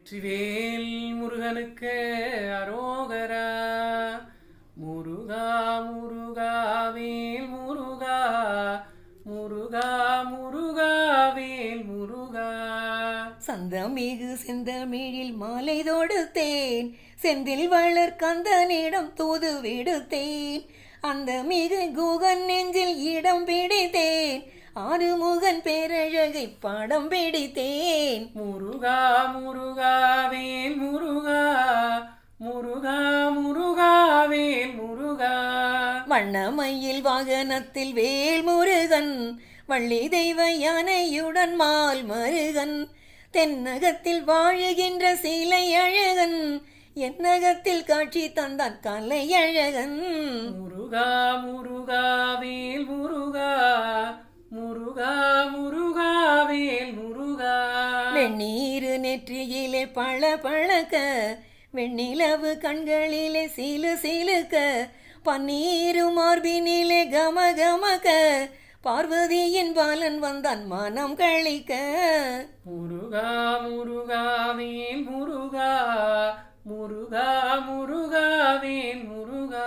வெற்றிவேல் முருகனுக்கு அரோகரா. முருகா முருகா வேல் முருகா, முருகா முருகா வேல் முருகா. சந்தமிகு செந்தமிழில் மாலை தொடுத்தேன், செந்தில் வளர் கந்தனிடம் தூது விடுத்தேன். அந்த மிகு குகன் நெஞ்சில் இடம் பிடித்தேன், ஆறுமுகன் பேரழகை படம் பிடித்தேன். முருகா முருகா வேல் முருகா, முருகா முருகா வேல் முருகா. வண்ணமயில் வாகனத்தில் வேல் முருகன், வள்ளி தெய்வ யானையுடன் மால் மருகன். தென்னகத்தில் வாழுகின்ற சீலை அழகன், என்னகத்தில் காட்சி தந்தான் கலை அழகன். முருகா முருகா வேல் முருகா, முருகா முருகா வேல் முருகா. வெந்நீரு நெற்றியிலே பழ பழக்க, வெண்ணிலவு கண்களிலே சீலு சீலுக்க, பன்னீரு மார்பினிலே கம கமக, பார்வதியின் பாலன் வந்தான் மனம் கழிக்க. முருகா முருகா வேல் முருகா, முருகா முருகா வேல் முருகா.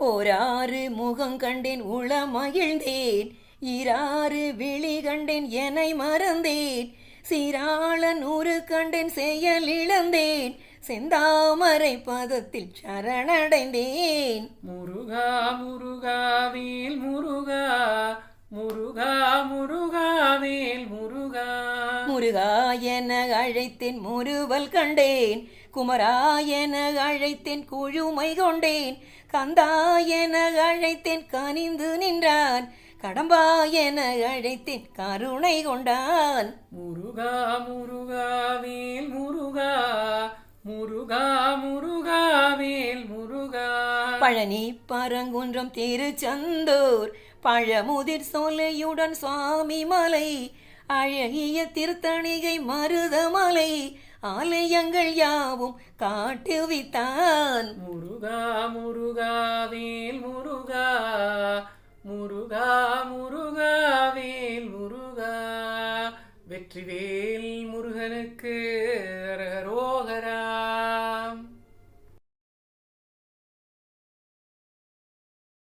ஓராறு முகம் கண்டேன் உள மகிழ்ந்தேன், ஈராறு விழி கண்டேன் என்னை மறந்தேன். சீராளன் ஊரு கண்டேன் செயல் இழந்தேன், செந்தாமரை பதத்தில் சரணடைந்தேன். முருகா முருகா வேல் முருகா, முருகா முருகா வேல் முருகா. முருகா என அழைத்தேன் முறுவல் கண்டேன், குமரா என அழைத்தேன் குழுமை கொண்டேன். கந்தா என அழைத்தேன் கனிந்து நின்றான், கடம்பா என அழைத்தேன் கருணை கொண்டான். முருகா முருகா வேல் முருகா, முருகா முருகா வேல் முருகா. பழனி பரங்குன்றம் திருச்செந்தூர், பழமுதிர் சோலையுடன் சுவாமி மலை, அழகிய திருத்தணிகை மருதமலை, ஆலயங்கள் யாவும் காட்டுவித்தான். முருகா முருகா வேல் முருகா, முருகா முருகா வேல் முருகா. வெற்றிவேல்